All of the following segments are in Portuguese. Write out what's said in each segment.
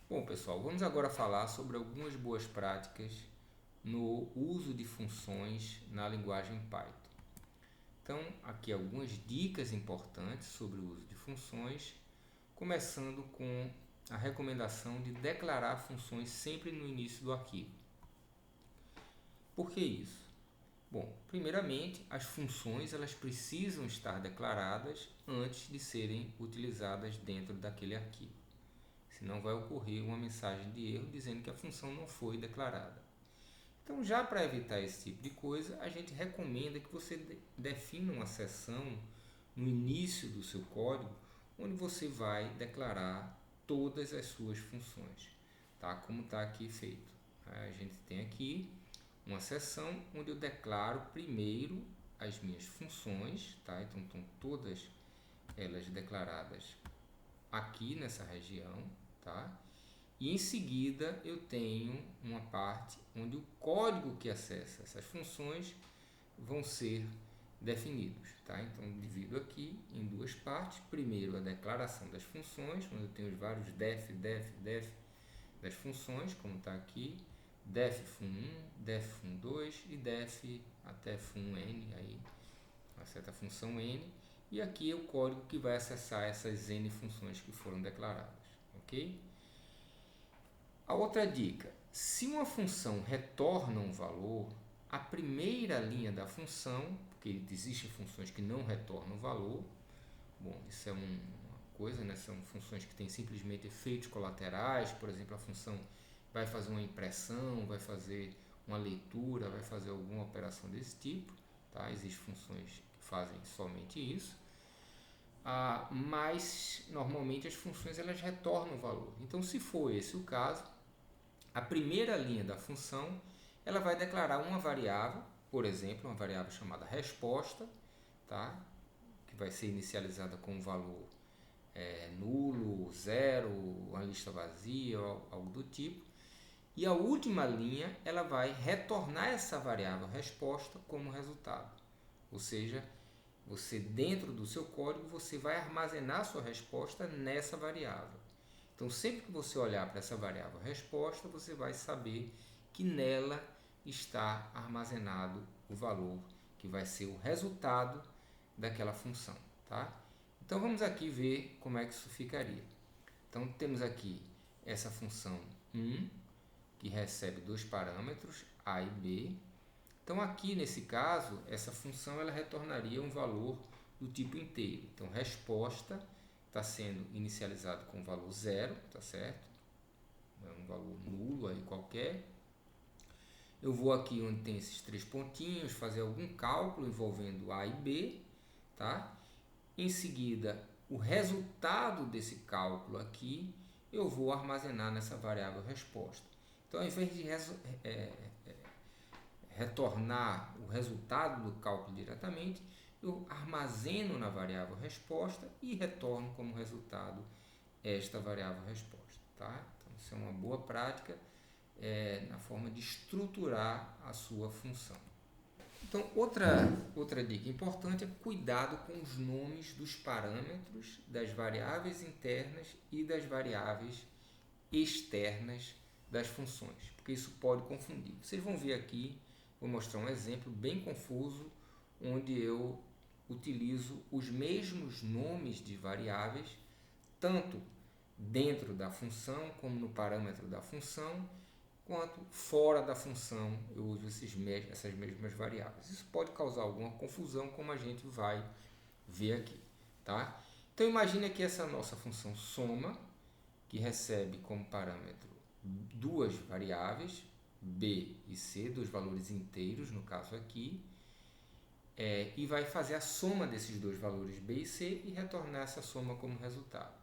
Bom, pessoal, vamos agora falar sobre algumas boas práticas no uso de funções na linguagem Python. Então, aqui algumas dicas importantes sobre o uso de funções, começando com a recomendação de declarar funções sempre no início do arquivo. Por que isso? Bom, primeiramente, as funções elas precisam estar declaradas antes de serem utilizadas dentro daquele arquivo. Senão vai ocorrer uma mensagem de erro dizendo que a função não foi declarada. Então, já para evitar esse tipo de coisa, a gente recomenda que você defina uma seção no início do seu código, onde você vai declarar todas as suas funções, tá? Como está aqui feito. A gente tem aqui uma seção onde eu declaro primeiro as minhas funções, tá? Então estão todas elas declaradas aqui nessa região, tá? E em seguida eu tenho uma parte onde o código que acessa essas funções vão ser definidos, tá? Então divido aqui em duas partes. Primeiro a declaração das funções, onde eu tenho os vários def das funções, como está aqui, def fun1, def fun2 e def até fun_n, aí acessa a função n, e aqui é o código que vai acessar essas n funções que foram declaradas, ok? A outra dica, se uma função retorna um valor, a primeira linha da função, porque existem funções que não retornam valor, bom, isso é uma coisa, né? São funções que têm simplesmente efeitos colaterais, por exemplo, a função vai fazer uma impressão, vai fazer uma leitura, vai fazer alguma operação desse tipo, tá? Existem funções que fazem somente isso, mas normalmente as funções elas retornam valor. Então, se for esse o caso, a primeira linha da função ela vai declarar uma variável, por exemplo, uma variável chamada resposta, tá? Que vai ser inicializada com um valor nulo, zero, uma lista vazia, algo do tipo. E a última linha ela vai retornar essa variável resposta como resultado. Ou seja, você dentro do seu código você vai armazenar a sua resposta nessa variável. Então, sempre que você olhar para essa variável resposta, você vai saber que nela está armazenado o valor que vai ser o resultado daquela função, tá? Então, vamos aqui ver como é que isso ficaria. Então, temos aqui essa função 1, que recebe dois parâmetros, a e b. Então, aqui nesse caso, essa função ela retornaria um valor do tipo inteiro. Então, resposta está sendo inicializado com o valor zero, tá certo? É um valor nulo aí qualquer. Eu vou aqui onde tem esses três pontinhos, fazer algum cálculo envolvendo A e B, tá? Em seguida, o resultado desse cálculo aqui, eu vou armazenar nessa variável resposta. Então, ao invés de retornar o resultado do cálculo diretamente, eu armazeno na variável resposta e retorno como resultado esta variável resposta, tá? Então, isso é uma boa prática na forma de estruturar a sua função. Então, outra dica importante é cuidado com os nomes dos parâmetros, das variáveis internas e das variáveis externas das funções, porque isso pode confundir. Vocês vão ver aqui, vou mostrar um exemplo bem confuso, onde eu utilizo os mesmos nomes de variáveis, tanto dentro da função, como no parâmetro da função, quanto fora da função eu uso essas mesmas variáveis. Isso pode causar alguma confusão, como a gente vai ver aqui, tá? Então imagine aqui essa nossa função soma, que recebe como parâmetro duas variáveis, b e c, dois valores inteiros no caso aqui, e vai fazer a soma desses dois valores b e c e retornar essa soma como resultado.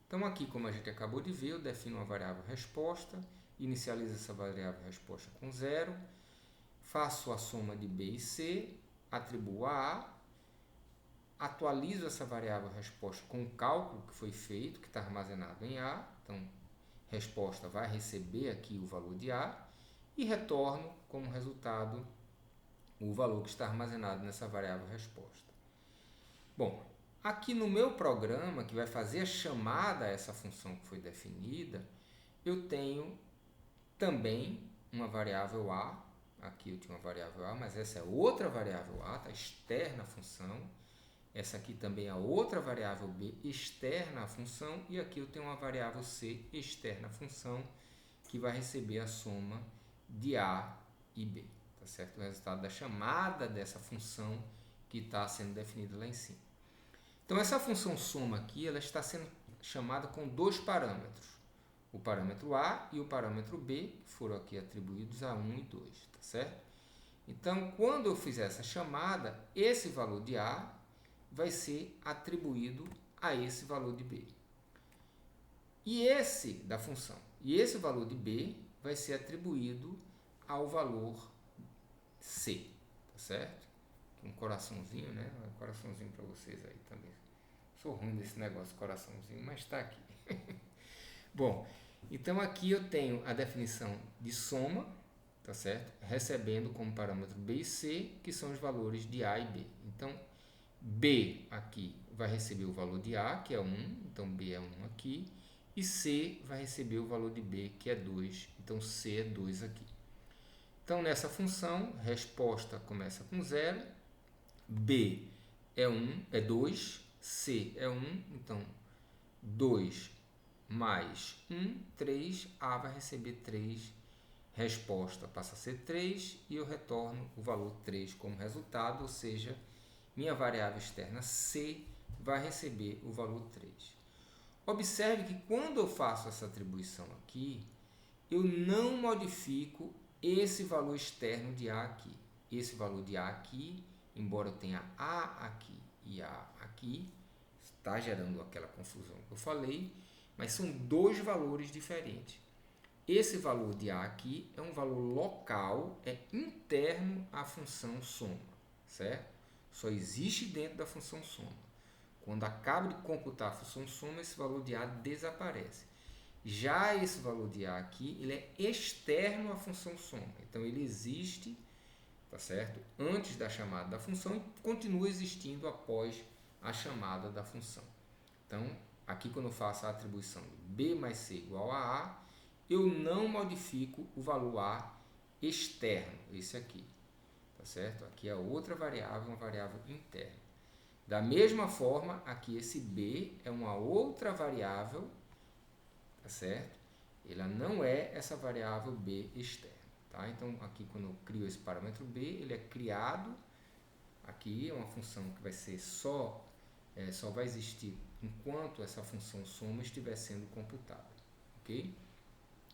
Então aqui, como a gente acabou de ver, eu defino uma variável resposta, inicializo essa variável resposta com zero, faço a soma de b e c, atribuo a A, atualizo essa variável resposta com o cálculo que foi feito, que está armazenado em A, então resposta vai receber aqui o valor de A, e retorno como resultado o valor que está armazenado nessa variável resposta. Bom, aqui no meu programa, que vai fazer a chamada a essa função que foi definida, eu tenho também uma variável A. Aqui eu tinha uma variável A, mas essa é outra variável A, está externa à função. Essa aqui também é outra variável B externa à função. E aqui eu tenho uma variável C externa à função, que vai receber a soma de A e B. Tá certo? O resultado da chamada dessa função que está sendo definida lá em cima. Então, essa função soma aqui, ela está sendo chamada com dois parâmetros. O parâmetro A e o parâmetro B, que foram aqui atribuídos a 1 e 2, tá certo? Então, quando eu fizer essa chamada, esse valor de A vai ser atribuído a esse valor de B. E esse da função, e esse valor de B vai ser atribuído ao valor C, tá certo? Um coraçãozinho, né? Um coraçãozinho para vocês aí também. Sou ruim desse negócio coraçãozinho, mas está aqui. Bom, então aqui eu tenho a definição de soma, tá certo? Recebendo como parâmetro B e C, que são os valores de A e B. Então, B aqui vai receber o valor de A, que é 1, então B é 1 aqui. E C vai receber o valor de B, que é 2, então C é 2 aqui. Então, nessa função, resposta começa com 0, B é 1, é 2, C é 1, então 2 mais 1, 3, A vai receber 3, resposta passa a ser 3 e eu retorno o valor 3 como resultado, ou seja, minha variável externa C vai receber o valor 3. Observe que quando eu faço essa atribuição aqui, eu não modifico esse valor externo de A aqui. Esse valor de A aqui, embora eu tenha A aqui e A aqui, está gerando aquela confusão que eu falei, mas são dois valores diferentes. Esse valor de A aqui é um valor local, é interno à função soma, certo? Só existe dentro da função soma. Quando acabo de computar a função soma, esse valor de A desaparece. Já esse valor de A aqui, ele é externo à função soma. Então, ele existe, tá certo? Antes da chamada da função e continua existindo após a chamada da função. Então, aqui quando eu faço a atribuição de B mais C igual a A, eu não modifico o valor A externo, esse aqui, tá certo? Aqui é outra variável, uma variável interna. Da mesma forma, aqui esse B é uma outra variável, tá certo? Ela não é essa variável B externa, tá? Então, aqui quando eu crio esse parâmetro B, ele é criado, aqui é uma função que vai ser só vai existir enquanto essa função soma estiver sendo computada, ok?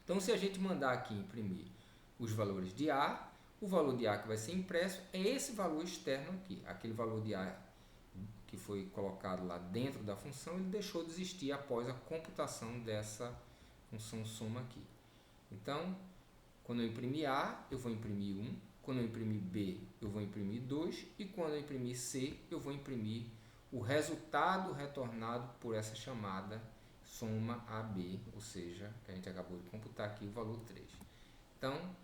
Então, se a gente mandar aqui imprimir os valores de A, o valor de A que vai ser impresso é esse valor externo aqui, aquele valor de A que foi colocado lá dentro da função, ele deixou de existir após a computação dessa função soma aqui. Então, quando eu imprimir A, eu vou imprimir 1, quando eu imprimir B, eu vou imprimir 2, e quando eu imprimir C, eu vou imprimir o resultado retornado por essa chamada soma AB, ou seja, que a gente acabou de computar aqui o valor 3. Então,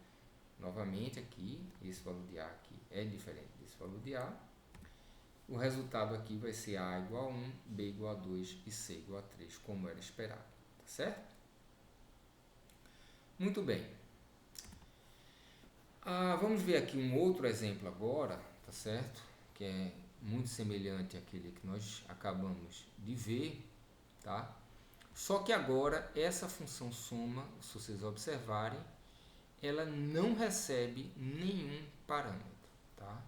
novamente aqui, esse valor de A aqui é diferente desse valor de A. O resultado aqui vai ser A igual a 1, B igual a 2 e C igual a 3, como era esperado, tá certo? Muito bem. Vamos ver aqui um outro exemplo agora, tá certo? Que é muito semelhante àquele que nós acabamos de ver, tá? Só que agora essa função soma, se vocês observarem, ela não recebe nenhum parâmetro, tá?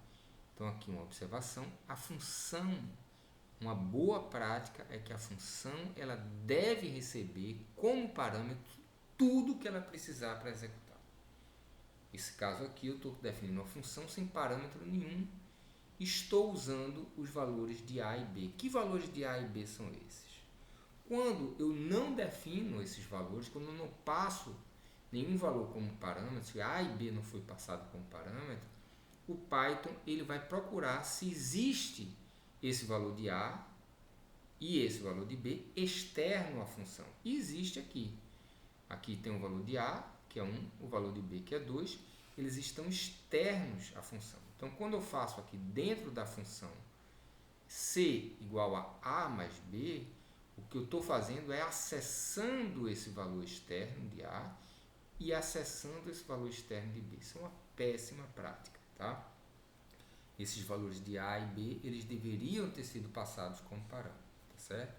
Então aqui uma observação, a função, uma boa prática é que a função ela deve receber como parâmetro tudo que ela precisar para executar. Nesse caso aqui eu estou definindo uma função sem parâmetro nenhum, estou usando os valores de A e B. Que valores de A e B são esses? Quando eu não defino esses valores, quando eu não passo nenhum valor como parâmetro, se A e B não foi passado como parâmetro, o Python ele vai procurar se existe esse valor de A e esse valor de B externo à função. E existe aqui. Aqui tem o valor de A, que é 1, o valor de B, que é 2. Eles estão externos à função. Então, quando eu faço aqui dentro da função C igual a A mais B, O que eu estou fazendo é acessando esse valor externo de A e acessando esse valor externo de B. Isso é uma péssima prática, tá? Esses valores de A e B, eles deveriam ter sido passados como parâmetro, tá certo?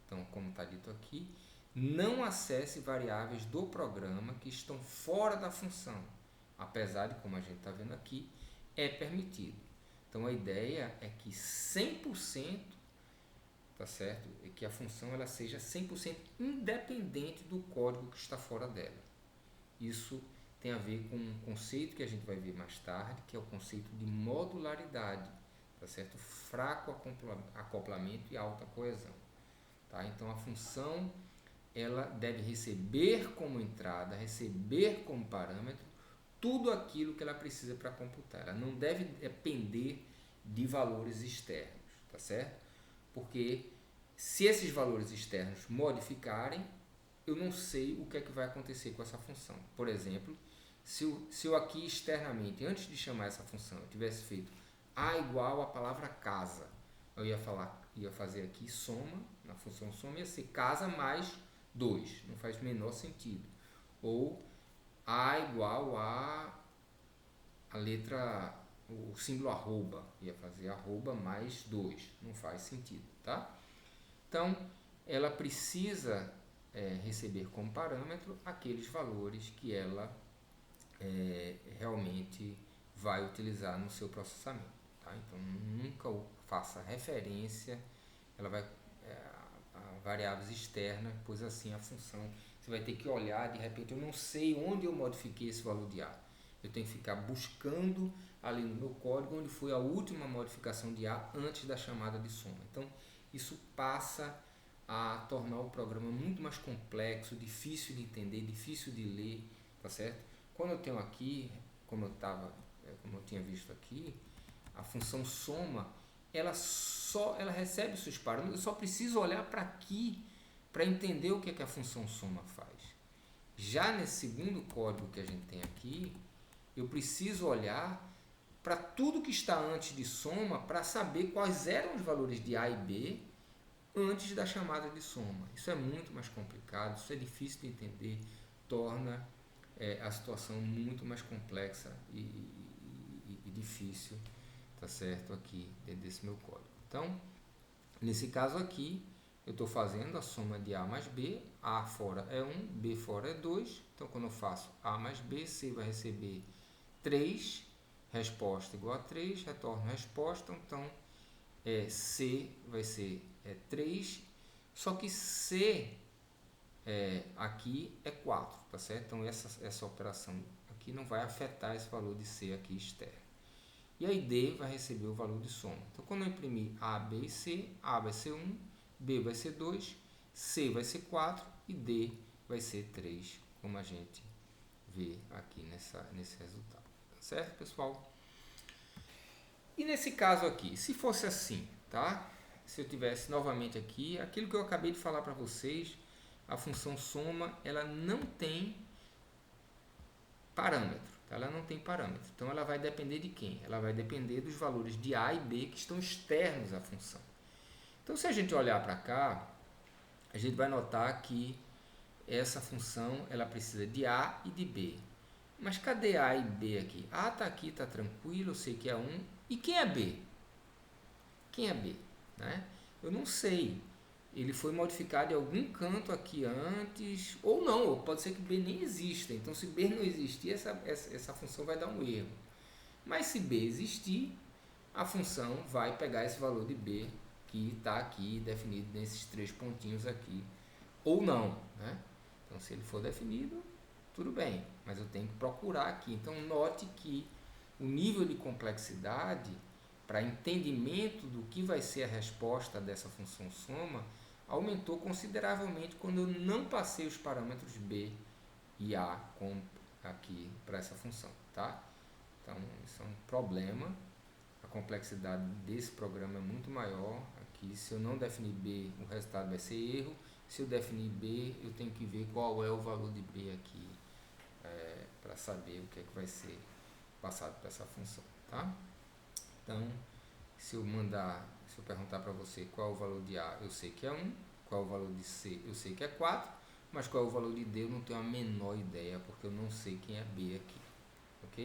Então, como está dito aqui, não acesse variáveis do programa que estão fora da função, apesar de, como a gente está vendo aqui, é permitido. Então, a ideia é que 100%, tá certo? É que a função ela seja 100% independente do código que está fora dela. Isso tem a ver com um conceito que a gente vai ver mais tarde, que é o conceito de modularidade, tá certo? Fraco acoplamento e alta coesão, tá? Então a função ela deve receber como entrada, receber como parâmetro tudo aquilo que ela precisa para computar. Ela não deve depender de valores externos, tá certo? Porque se esses valores externos modificarem, eu não sei o que é que vai acontecer com essa função. Por exemplo, se eu aqui externamente, antes de chamar essa função, eu tivesse feito A igual a palavra casa, eu ia fazer aqui soma, na função soma ia ser casa mais 2, não faz o menor sentido. Ou A igual a letra, o símbolo arroba, ia fazer arroba mais 2, não faz sentido, tá? Então, ela precisa receber como parâmetro aqueles valores que ela realmente vai utilizar no seu processamento, tá? Então, nunca faça referência, ela vai a variáveis externas, pois assim a função, você vai ter que olhar, de repente eu não sei onde eu modifiquei esse valor de A, eu tenho que ficar buscando ali no meu código onde foi a última modificação de A antes da chamada de soma. Então, isso passa a tornar o programa muito mais complexo, difícil de entender, difícil de ler, tá certo? Quando eu tenho aqui, como eu tinha visto aqui, a função soma, ela recebe os seus parâmetros, eu só preciso olhar para aqui para entender o que é que a função soma faz. Já nesse segundo código que a gente tem aqui, eu preciso olhar para tudo que está antes de soma para saber quais eram os valores de A e B antes da chamada de soma. Isso é muito mais complicado, isso é difícil de entender, torna a situação muito mais complexa e difícil, tá certo, aqui dentro desse meu código. Então, nesse caso aqui, eu estou fazendo a soma de A mais B, A fora é 1, B fora é 2, então quando eu faço A mais B, C vai receber 3, resposta igual a 3, retorno resposta, então C vai ser 3, só que C aqui é 4, tá certo? Então essa operação aqui não vai afetar esse valor de C aqui externo. E aí D vai receber o valor de soma. Então quando eu imprimir A, B e C, A vai ser 1, B vai ser 2, C vai ser 4 e D vai ser 3, como a gente vê aqui nesse resultado. Tá certo, pessoal? E nesse caso aqui, se fosse assim, tá? Se eu tivesse novamente aqui, aquilo que eu acabei de falar para vocês, a função soma, ela não tem parâmetro, tá? Ela não tem parâmetro. Então, ela vai depender de quem? Ela vai depender dos valores de A e B que estão externos à função. Então, se a gente olhar para cá, a gente vai notar que essa função, ela precisa de A e de B. Mas cadê A e B aqui? A está aqui, está tranquilo, eu sei que é 1. E quem é B? Quem é B? Né? Eu não sei. Ele foi modificado em algum canto aqui antes, ou não, ou pode ser que B nem exista. Então, se B não existir, essa função vai dar um erro. Mas se B existir, a função vai pegar esse valor de B que está aqui definido nesses 3 pontinhos aqui, ou não. Né? Então, se ele for definido, tudo bem, mas eu tenho que procurar aqui. Então, note que o nível de complexidade para entendimento do que vai ser a resposta dessa função soma aumentou consideravelmente quando eu não passei os parâmetros B e A aqui para essa função, tá? Então, isso é um problema. A complexidade desse programa é muito maior. Aqui, se eu não definir B, o resultado vai ser erro. Se eu definir B, eu tenho que ver qual é o valor de B aqui para saber o que é que vai ser passado para essa função, tá? Então, se eu perguntar para você qual é o valor de A, eu sei que é 1. Qual é o valor de C? Eu sei que é 4, mas qual é o valor de D eu não tenho a menor ideia, porque eu não sei quem é B aqui, ok?